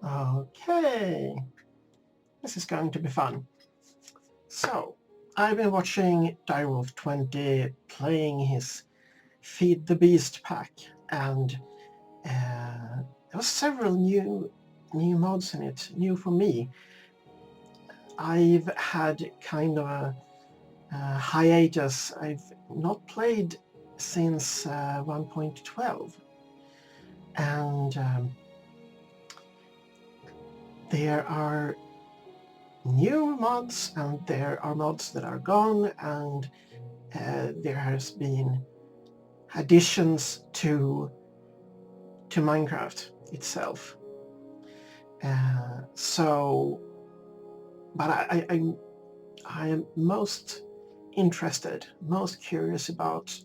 Okay, this is going to be fun. So, I've been watching Direwolf20 playing his Feed the Beast pack, and there were several new mods in it, new for me. I've had kind of a hiatus. I've not played since 1.12, and there are new mods and there are mods that are gone, and there has been additions to Minecraft itself. But I am most interested, most curious about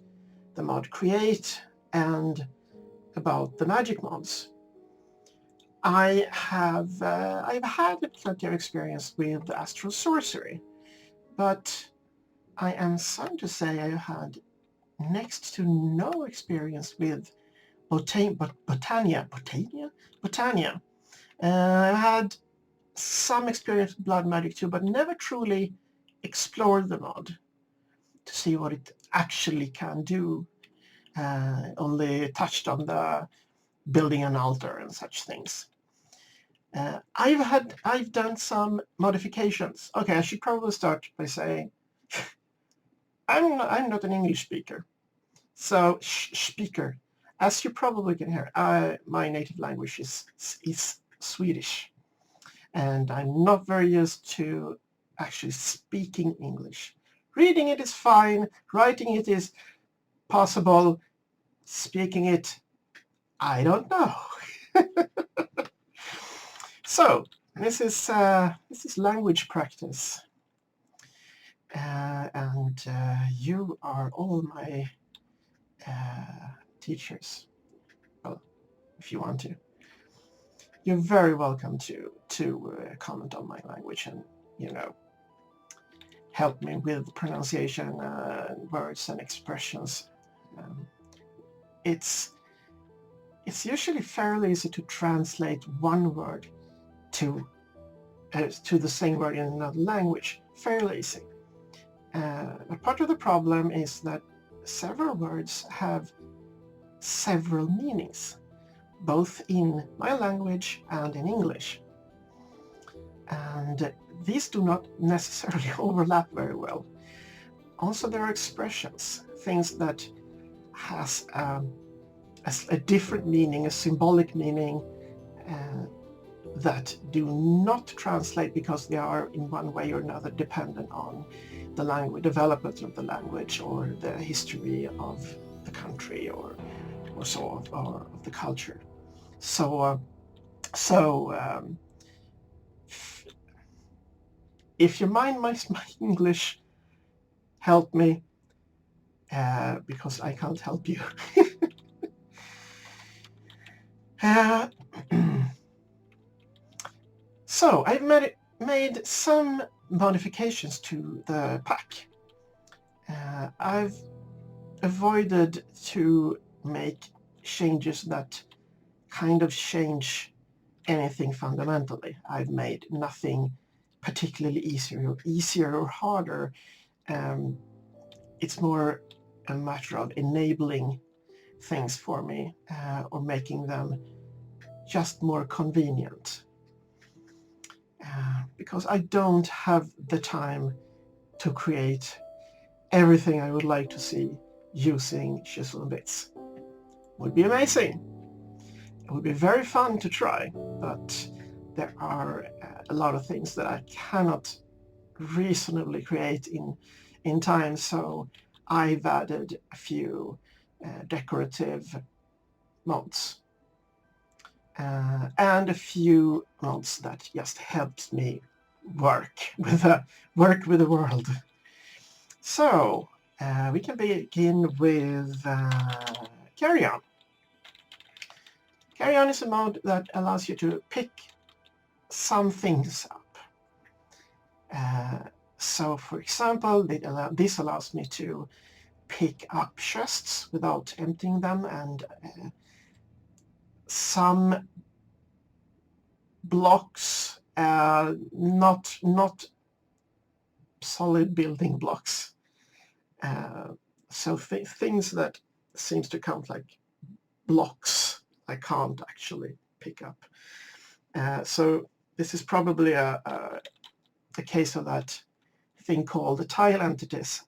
the mod Create and about the magic mods. I've had plenty of experience with Astral Sorcery, but I am sorry to say I've had next to no experience with Botania. I've had some experience with Blood Magic too, but never truly explored the mod to see what it actually can do. Only touched on the building an altar and such things. I've done some modifications. Okay, I should probably start by saying I'm not an English speaker. So speaker, as you probably can hear, my native language is Swedish, and I'm not very used to actually speaking English. Reading it is fine, writing it is possible, speaking it, I don't know. So this is language practice, and you are all my teachers. Well, if you want to, you're very welcome to comment on my language and help me with pronunciation, words and expressions. It's usually fairly easy to translate one word to the same word in another language, fairly easy. But part of the problem is that several words have several meanings, both in my language and in English. And these do not necessarily overlap very well. Also, there are expressions, things that has a different meaning, a symbolic meaning, that do not translate because they are in one way or another dependent on the language, development of the language, or the history of the country, or so, or of the culture. So if you mind my English, help me, because I can't help you. So I've made some modifications to the pack. I've avoided to make changes that kind of change anything fundamentally. I've made nothing particularly easier or harder. It's more a matter of enabling things for me, or making them just more convenient. Because I don't have the time to create everything I would like to see using chisel and bits. Would be amazing. It would be very fun to try, but there are a lot of things that I cannot reasonably create in time, so I've added a few decorative mods. And a few mods that just helps me work with the world. So we can begin with Carry On. Carry On is a mod that allows you to pick some things up. So, for example, this allows me to pick up chests without emptying them, and some blocks, not solid building blocks. So things that seems to count like blocks I can't actually pick up. So this is probably a case of that thing called the tile entities.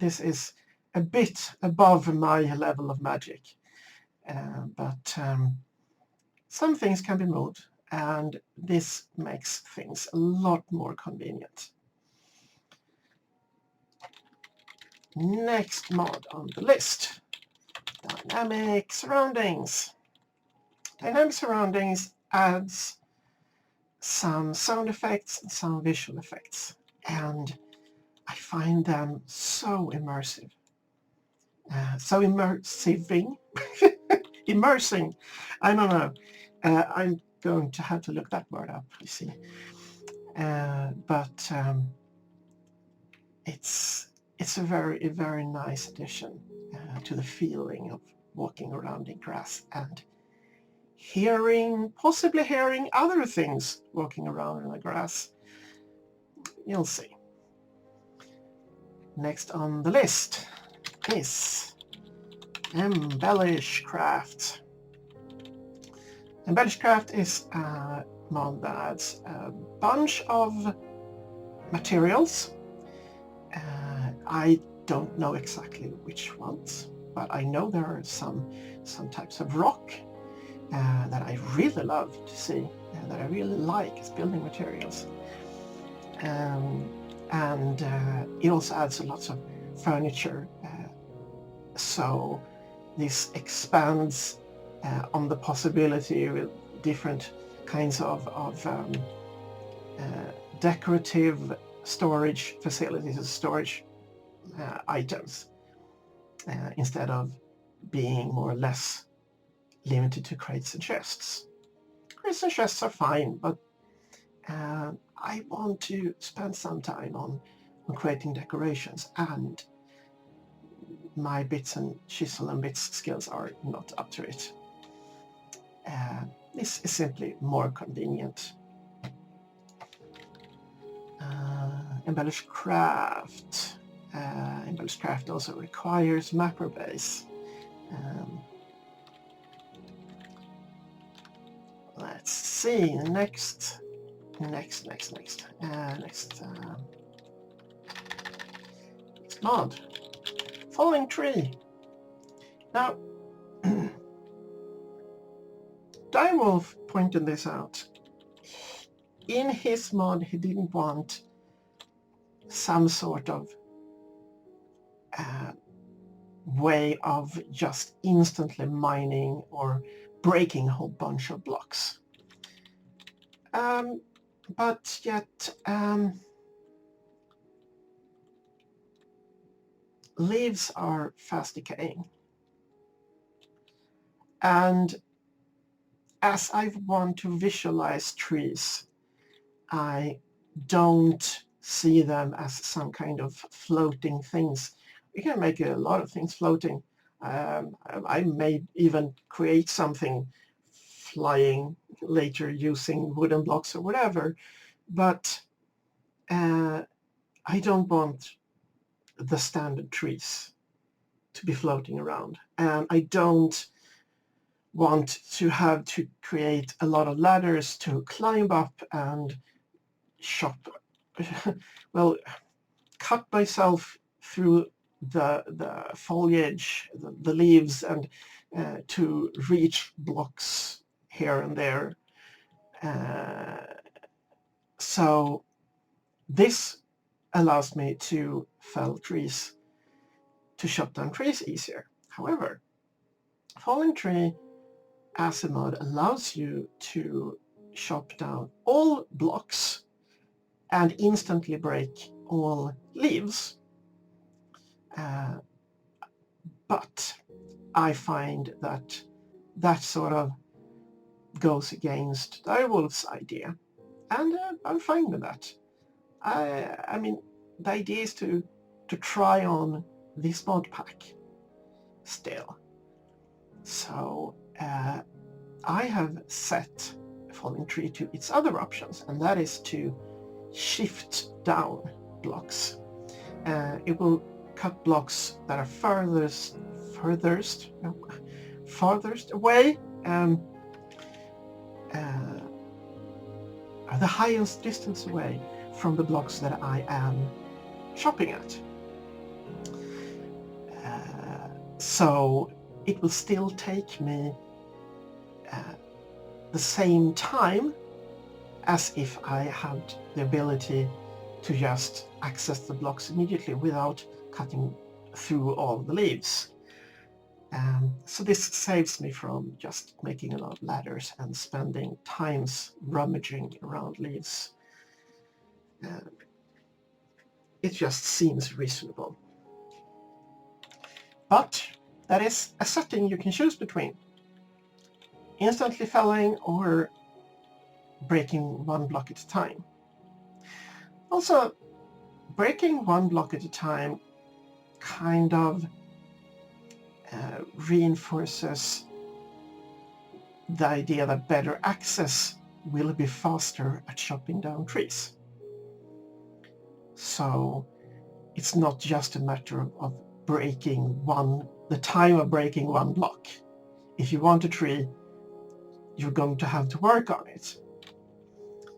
This is a bit above my level of magic, but some things can be moved, and this makes things a lot more convenient. Next mod on the list, Dynamic Surroundings. Dynamic Surroundings adds some sound effects and some visual effects, and I find them so immersive. So immersing. Immersing. I don't know. I'm going to have to look that word up, you see. But it's a very nice addition to the feeling of walking around in grass and possibly hearing other things walking around in the grass. You'll see. Next on the list is EmbellishCraft. EmbellishCraft is a mod that adds a bunch of materials. I don't know exactly which ones, but I know there are some types of rock that I really love to see, that I really like as building materials. And it also adds lots of furniture, so this expands on the possibility with different kinds of decorative storage facilities and storage items, instead of being more or less limited to crates and chests. Crates and chests are fine, but I want to spend some time on creating decorations, and my bits and chisel and bits skills are not up to it. This is simply more convenient. EmbellishCraft. EmbellishCraft also requires macro base. Let's see, next mod, Falling Tree. Now, Direwolf pointed this out. In his mod, he didn't want some sort of way of just instantly mining or breaking a whole bunch of blocks. But yet, leaves are fast decaying. And as I want to visualize trees, I don't see them as some kind of floating things. We can make a lot of things floating. I may even create something flying later using wooden blocks or whatever, but I don't want the standard trees to be floating around, and I don't want to have to create a lot of ladders to climb up and well, cut myself through the foliage, the leaves, and to reach blocks here and there. So this allows me to fell trees, to chop down trees easier. However, Falling Tree as a mod allows you to chop down all blocks and instantly break all leaves. But I find that sort of goes against Direwolf's idea, and I'm fine with that. I mean, the idea is to try on this mod pack still. So I have set falling tree to its other options, and that is to shift down blocks. It will cut blocks that are farthest away, the highest distance away from the blocks that I am shopping at. So it will still take me the same time as if I had the ability to just access the blocks immediately without cutting through all the leaves. So this saves me from just making a lot of ladders and spending times rummaging around leaves. It just seems reasonable. But that is a setting you can choose between. Instantly felling or breaking one block at a time. Also, breaking one block at a time kind of reinforces the idea that better access will be faster at chopping down trees. So it's not just a matter of breaking the time of breaking one block. If you want a tree, you're going to have to work on it.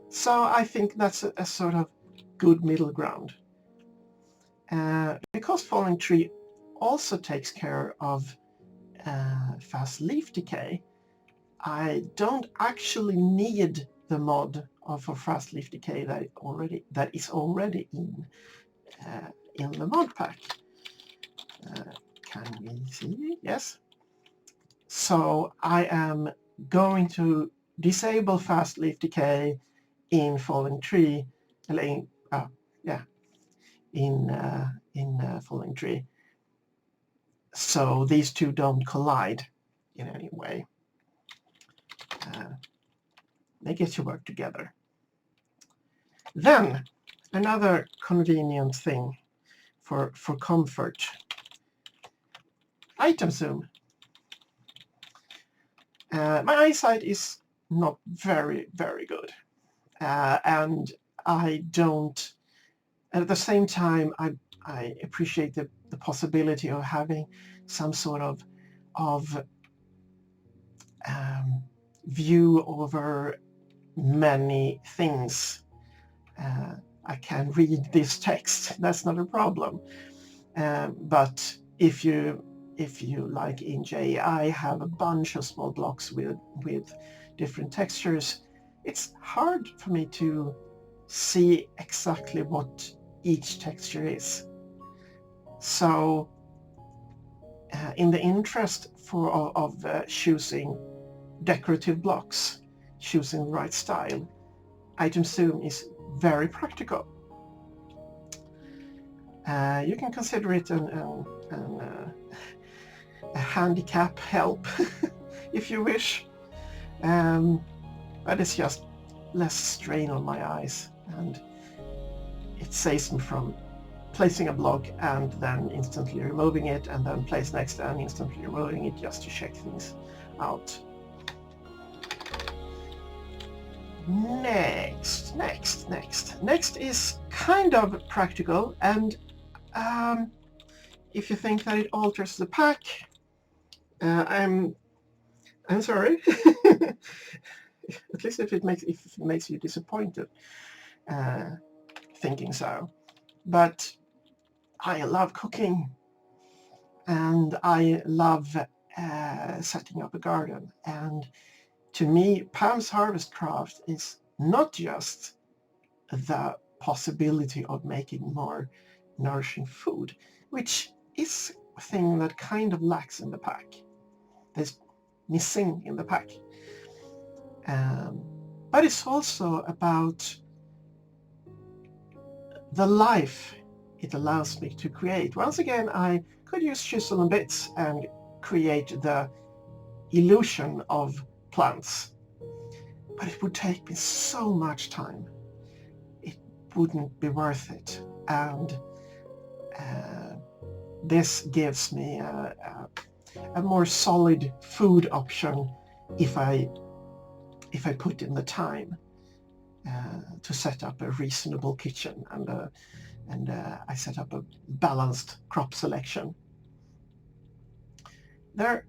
So I think that's a sort of good middle ground. Because falling tree also takes care of fast leaf decay, I don't actually need the mod for fast leaf decay that is already in the mod pack. Can we see? Yes. So I am going to disable fast leaf decay in falling tree, in falling tree, so these two don't collide in any way. They get to work together. Then another convenient thing for comfort: item zoom. My eyesight is not very good, and I don't. At the same time, I appreciate the possibility of having some sort of view over many things. I can read this text, that's not a problem. But if you like in I have a bunch of small blocks with different textures, it's hard for me to see exactly what each texture is. So in the interest of choosing decorative blocks, choosing the right style, item zoom is very practical. You can consider it a handicap help if you wish, but it's just less strain on my eyes, and it saves me from placing a block and then instantly removing it, and then place next and instantly removing it just to check things out. Next is kind of practical, and if you think that it alters the pack, I'm sorry. At least if it makes you disappointed thinking so. But I love cooking, and I love setting up a garden, and to me, Pam's Harvestcraft is not just the possibility of making more nourishing food, which is a thing that kind of lacks in the pack. There's missing in the pack. But it's also about the life it allows me to create. Once again, I could use chisel and bits and create the illusion of plants, but it would take me so much time. It wouldn't be worth it, and this gives me a more solid food option if I if I put in the time to set up a reasonable kitchen, and I set up a balanced crop selection. There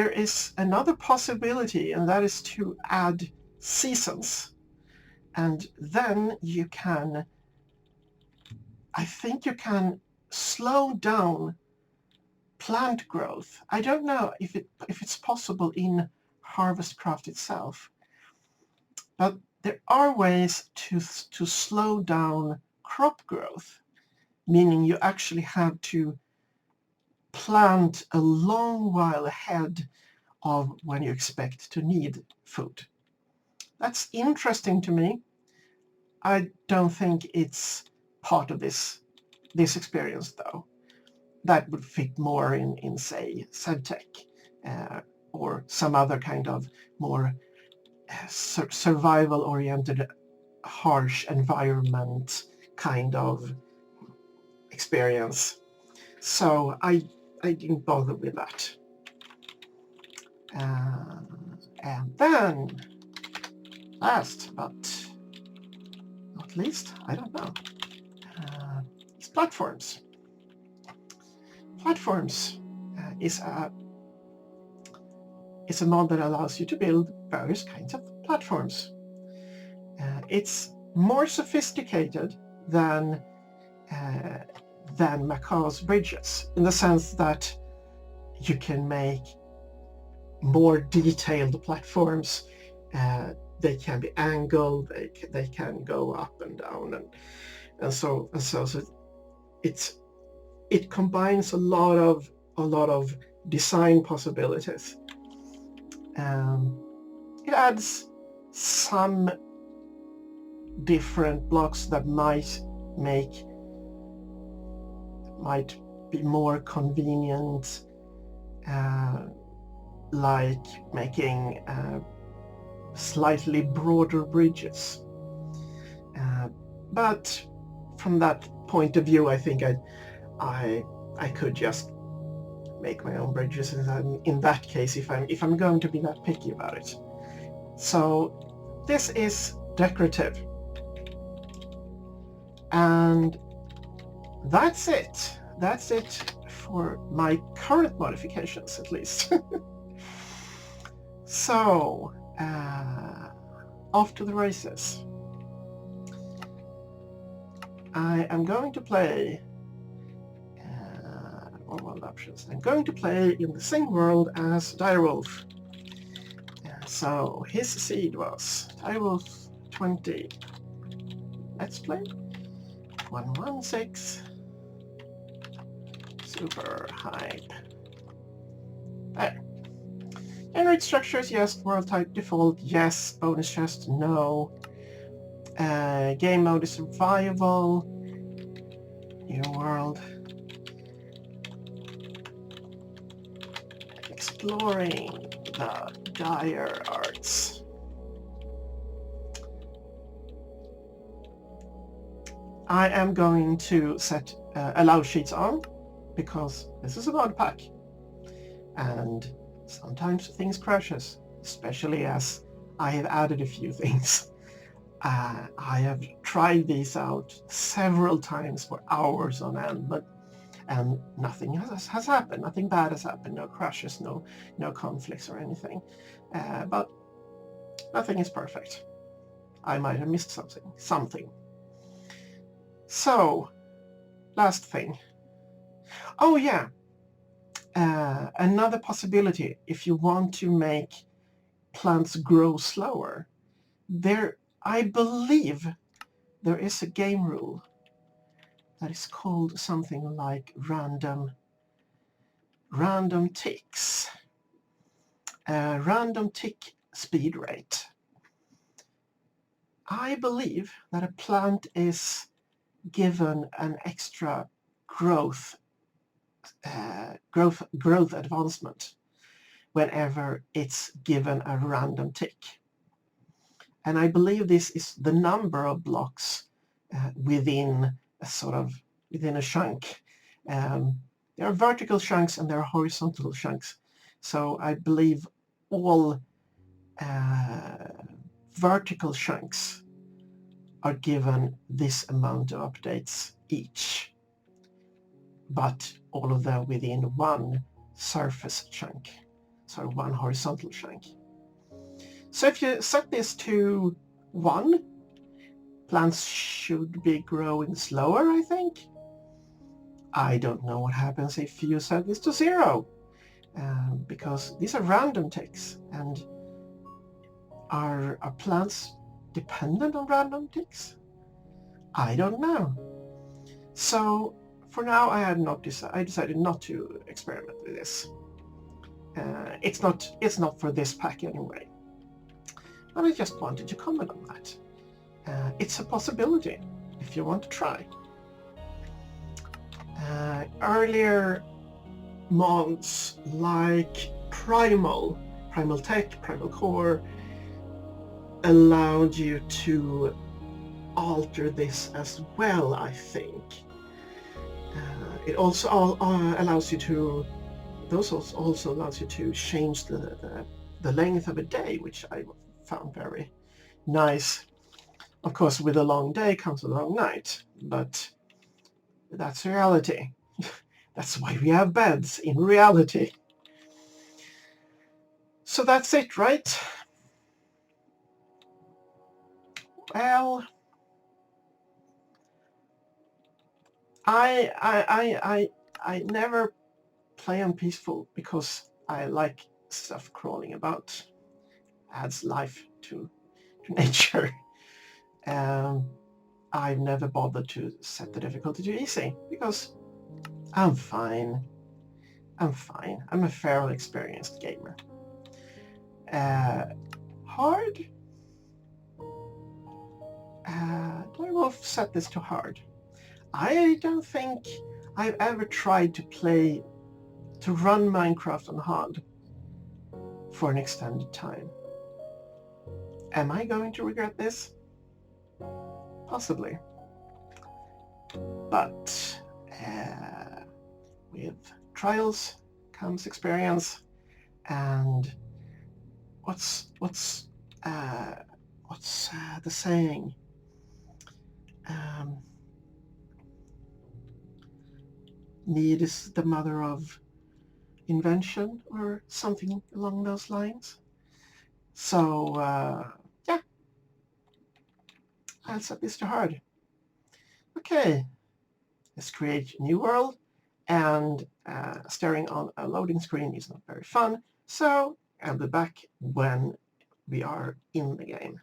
is another possibility, and that is to add seasons, and then you can, I think you can slow down plant growth. I don't know if it's possible in Harvestcraft itself, but there are ways to slow down crop growth, meaning you actually have to plant a long while ahead of when you expect to need food. That's interesting to me. I don't think it's part of this experience, though. That would fit more in say, SevTech, or some other kind of more survival-oriented, harsh environment kind of experience. So I didn't bother with that. And then, last but not least, I don't know, is platforms. Platforms is a mod that allows you to build various kinds of platforms. It's more sophisticated than Macaw's bridges, in the sense that you can make more detailed platforms. They can be angled, they can go up and down, and so it combines a lot of design possibilities. It adds some different blocks that might be more convenient, like making slightly broader bridges. But from that point of view, I think I could just make my own bridges in that case, if I'm going to be that picky about it. So this is decorative, and that's it for my current modifications, at least. So off to the races. I am going to play world options. I'm going to play in the same world as Direwolf. So his seed was Direwolf 20. Let's play 116. Super hype. There. Generate structures, yes. World type default, yes. Bonus chest, no. Game mode is survival. New world. Exploring the dire arts. I am going to set allow sheets on, because this is a mod pack, and sometimes things crashes, especially as I have added a few things. I have tried these out several times for hours on end, and nothing has happened. Nothing bad has happened. No crashes, no conflicts or anything. But nothing is perfect. I might have missed something. So, last thing. Oh yeah, another possibility, if you want to make plants grow slower, I believe there is a game rule that is called something like random ticks. Random tick speed rate. I believe that a plant is given an extra growth advancement whenever it's given a random tick. And I believe this is the number of blocks within a chunk. There are vertical chunks and there are horizontal chunks. So I believe all vertical chunks are given this amount of updates each, but all of them within one surface chunk, so one horizontal chunk. So if you set this to 1, plants should be growing slower, I think. I don't know what happens if you set this to 0, because these are random ticks, and are plants dependent on random ticks? I don't know. So for now I decided not to experiment with this. It's not for this pack anyway. But I just wanted to comment on that. It's a possibility if you want to try. Earlier mods like Primal Tech, Primal Core allowed you to alter this as well, I think. It also allows you to change the length of a day, which I found very nice. Of course, with a long day comes a long night, but that's reality. That's why we have beds in reality. So that's it, right? Well, I never play on peaceful because I like stuff crawling about. Adds life to nature. I've never bothered to set the difficulty to easy because I'm fine. I'm a fairly experienced gamer. Hard? I will set this to hard. I don't think I've ever tried to run Minecraft on hard for an extended time. Am I going to regret this? Possibly. But with trials comes experience, and what's the saying? Need is the mother of invention, or something along those lines. So yeah, I'll set this to hard. Okay, let's create a new world, and staring on a loading screen is not very fun, so I'll be back when we are in the game.